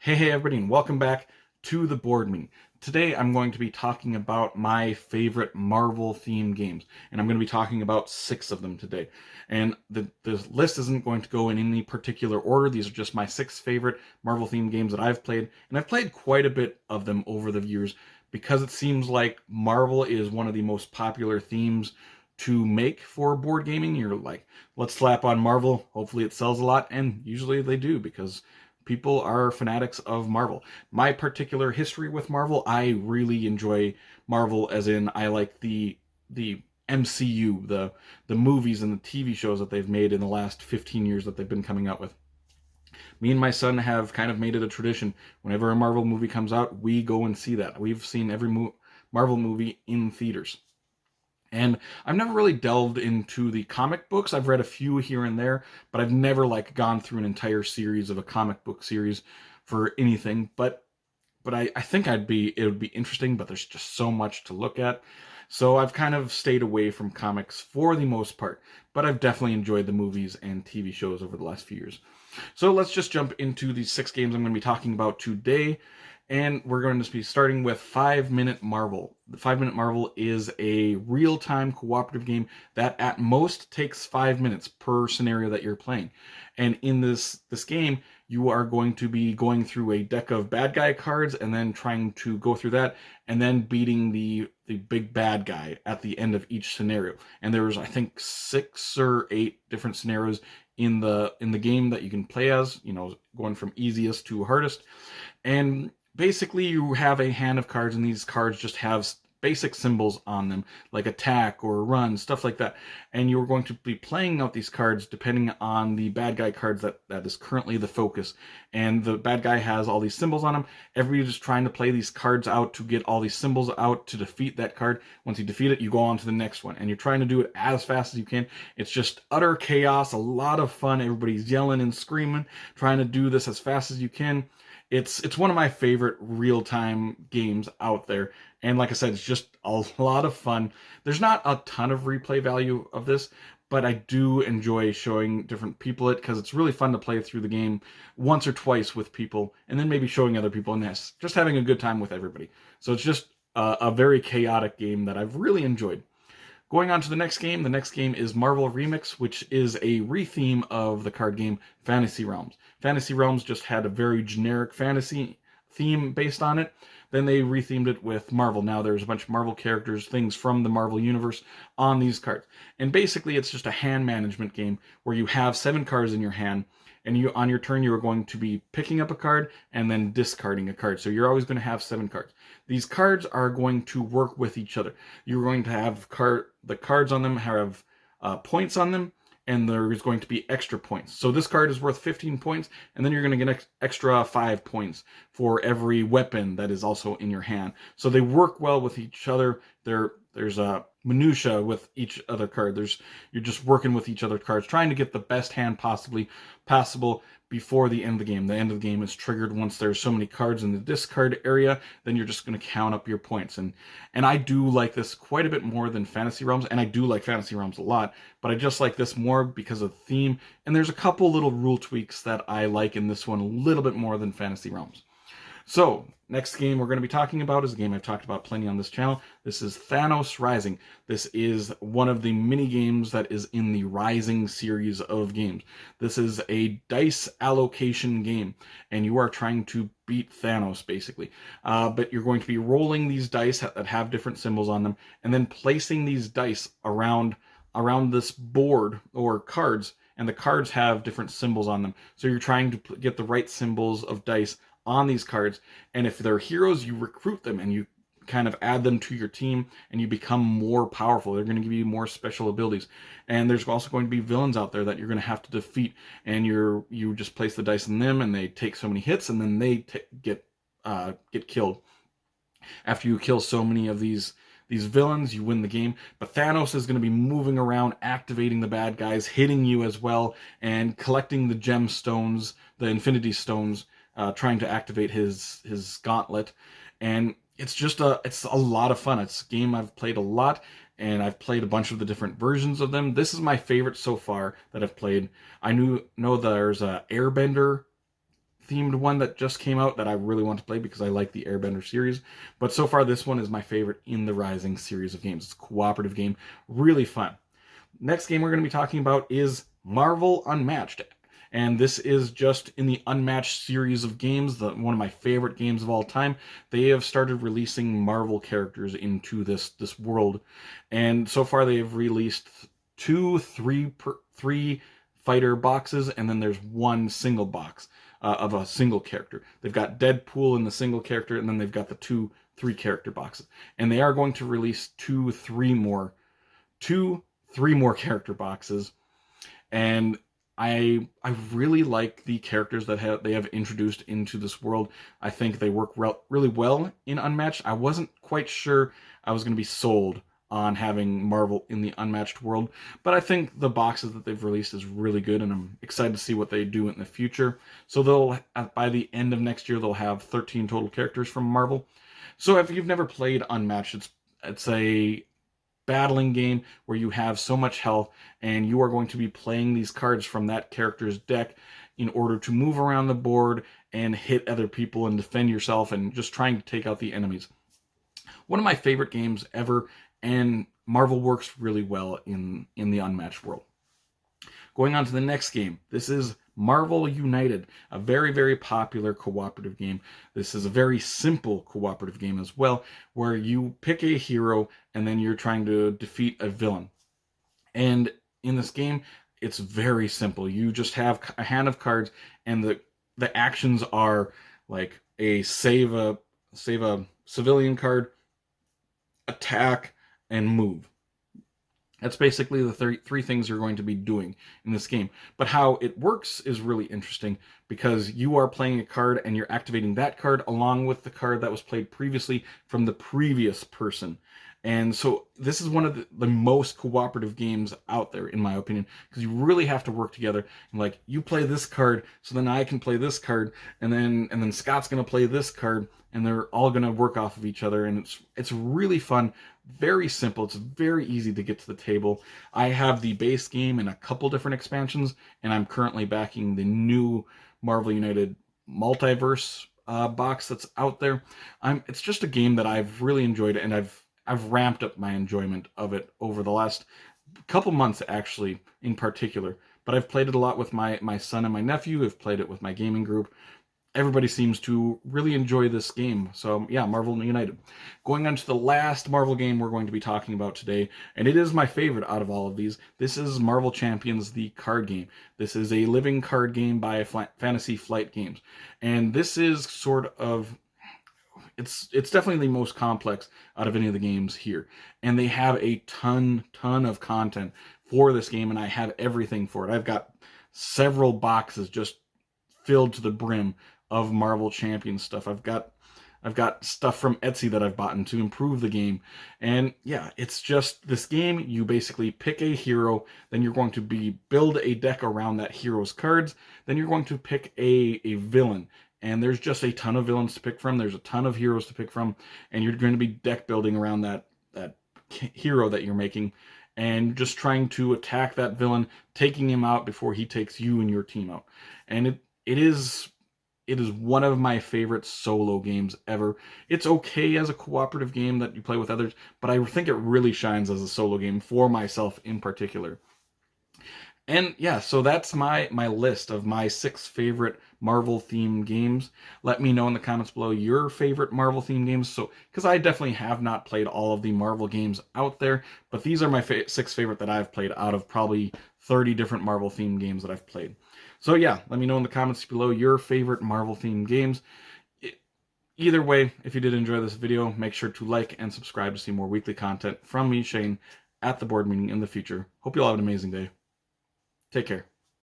Hey everybody, and welcome back to the board meeting. Today I'm going to be talking about my favorite Marvel themed games, and I'm going to be talking about 6 of them today. And the list isn't going to go in any particular order. These are just my 6 favorite Marvel themed games that I've played, and I've played quite a bit of them over the years because it seems like Marvel is one of the most popular themes to make for board gaming. You're like, let's slap on Marvel, hopefully it sells a lot, and usually they do because people are fanatics of Marvel. My particular history with Marvel, I really enjoy Marvel as in I like the MCU, the movies and the TV shows that they've made in the last 15 years that they've been coming out with. Me and my son have kind of made it a tradition. Whenever a Marvel movie comes out, we go and see that. We've seen every Marvel movie in theaters. And I've never really delved into the comic books. I've read a few here and there, but I've never like gone through an entire series of a comic book series for anything. But I think it would be interesting, but there's just so much to look at. So I've kind of stayed away from comics for the most part, but I've definitely enjoyed the movies and TV shows over the last few years. So let's just jump into these 6 games I'm going to be talking about today. And we're going to be starting with 5 Minute Marvel. The 5 Minute Marvel is a real-time cooperative game that at most takes 5 minutes per scenario that you're playing. And in this game, you are going to be going through a deck of bad guy cards and then trying to go through that and then beating the big bad guy at the end of each scenario. And there's I think 6 or 8 different scenarios in the game that you can play as, going from easiest to hardest. And basically you have a hand of cards, and these cards just have basic symbols on them like attack or run, stuff like that. And you're going to be playing out these cards depending on the bad guy cards that is currently the focus. And the bad guy has all these symbols on them. Everybody's just trying to play these cards out to get all these symbols out to defeat that card. Once you defeat it, you go on to the next one, and you're trying to do it as fast as you can. It's just utter chaos, a lot of fun. Everybody's yelling and screaming, trying to do this as fast as you can. It's one of my favorite real-time games out there. And like I said, it's just a lot of fun. There's not a ton of replay value of this, but I do enjoy showing different people it because it's really fun to play through the game once or twice with people and then maybe showing other people, and this just having a good time with everybody. So it's just a very chaotic game that I've really enjoyed. Going on to the next game is Marvel Remix, which is a retheme of the card game Fantasy Realms. Fantasy Realms just had a very generic fantasy theme based on it. Then they rethemed it with Marvel. Now there's a bunch of Marvel characters, things from the Marvel universe on these cards. And basically it's just a hand management game where you have 7 cards in your hand, and you on your turn you are going to be picking up a card and then discarding a card. So you're always going to have 7 cards. These cards are going to work with each other. You're going to have the cards on them have points on them, and there's going to be extra points. So this card is worth 15 points, and then you're going to get extra 5 points for every weapon that is also in your hand. So they work well with each other. There's a minutia with each other card. You're just working with each other cards, trying to get the best hand possible before the end of the game. The end of the game is triggered once there's so many cards in the discard area. Then you're just going to count up your points. And I do like this quite a bit more than Fantasy Realms, and I do like Fantasy Realms a lot, but I just like this more because of the theme. And there's a couple little rule tweaks that I like in this one a little bit more than Fantasy Realms. So, next game we're going to be talking about is a game I've talked about plenty on this channel. This is Thanos Rising. This is one of the mini games that is in the Rising series of games. This is a dice allocation game, and you are trying to beat Thanos, basically. But you're going to be rolling these dice that have different symbols on them, and then placing these dice around this board or cards, and the cards have different symbols on them. So you're trying to get the right symbols of dice on these cards, and if they're heroes, you recruit them and you kind of add them to your team, and you become more powerful. They're going to give you more special abilities. And there's also going to be villains out there that you're going to have to defeat, and you just place the dice on them, and they take so many hits, and then they get killed. After you kill so many of these villains, you win the game. But Thanos is going to be moving around, activating the bad guys, hitting you as well, and collecting the gemstones, the Infinity Stones, trying to activate his gauntlet. And it's a lot of fun. It's a game I've played a lot, and I've played a bunch of the different versions of them. This is my favorite so far that I've played. I know there's a Airbender themed one that just came out that I really want to play because I like the Airbender series. But so far, this one is my favorite in the Rising series of games. It's a cooperative game, really fun. Next game we're going to be talking about is Marvel Unmatched. And this is just in the Unmatched series of games, one of my favorite games of all time. They have started releasing Marvel characters into this world. And so far they have released three fighter boxes, and then there's one single box of a single character. They've got Deadpool in the single character, and then they've got the three character boxes. And they are going to release three more character boxes, and I really like the characters that they have introduced into this world. I think they work really well in Unmatched. I wasn't quite sure I was going to be sold on having Marvel in the Unmatched world, but I think the boxes that they've released is really good, and I'm excited to see what they do in the future. So they'll, by the end of next year, they'll have 13 total characters from Marvel. So if you've never played Unmatched, it's a battling game where you have so much health and you are going to be playing these cards from that character's deck in order to move around the board and hit other people and defend yourself and just trying to take out the enemies. One of my favorite games ever, and Marvel works really well in the Unmatched world. Going on to the next game. This is Marvel United, a very, very popular cooperative game. This is a very simple cooperative game as well, where you pick a hero and then you're trying to defeat a villain. And in this game, it's very simple. You just have a hand of cards, and the actions are like save a civilian card, attack, and move. That's basically the three things you're going to be doing in this game. But how it works is really interesting because you are playing a card and you're activating that card along with the card that was played previously from the previous person. And so this is one of the most cooperative games out there, in my opinion, because you really have to work together. And like, you play this card, so then I can play this card, and then Scott's going to play this card, and they're all going to work off of each other. And it's really fun, very simple. It's very easy to get to the table. I have the base game and a couple different expansions, and I'm currently backing the new Marvel United Multiverse box that's out there. It's just a game that I've really enjoyed, and I've ramped up my enjoyment of it over the last couple months, actually, in particular. But I've played it a lot with my son and my nephew. I've played it with my gaming group. Everybody seems to really enjoy this game. So yeah, Marvel United. Going on to the last Marvel game we're going to be talking about today, and it is my favorite out of all of these. This is Marvel Champions, the card game. This is a living card game by Fantasy Flight Games. And this is sort of, it's definitely the most complex out of any of the games here, and they have a ton of content for this game, and I have everything for it. I've got several boxes just filled to the brim of Marvel Champions stuff. I've got stuff from Etsy that I've bought to improve the game. And yeah, it's just this game. You basically pick a hero, then you're going to build a deck around that hero's cards, then you're going to pick a villain. And there's just a ton of villains to pick from. There's a ton of heroes to pick from, and you're going to be deck building around that hero that you're making, and just trying to attack that villain, taking him out before he takes you and your team out. And it is one of my favorite solo games ever. It's okay as a cooperative game that you play with others, but I think it really shines as a solo game for myself in particular. And yeah, so that's my list of my 6 favorite Marvel themed games. Let me know in the comments below your favorite Marvel themed games. So, because I definitely have not played all of the Marvel games out there, but these are my 6 favorite that I've played out of probably 30 different Marvel themed games that I've played. So yeah, let me know in the comments below your favorite Marvel themed games. Either way, if you did enjoy this video, make sure to like and subscribe to see more weekly content from me, Shane, at the board meeting in the future. Hope you all have an amazing day. Take care.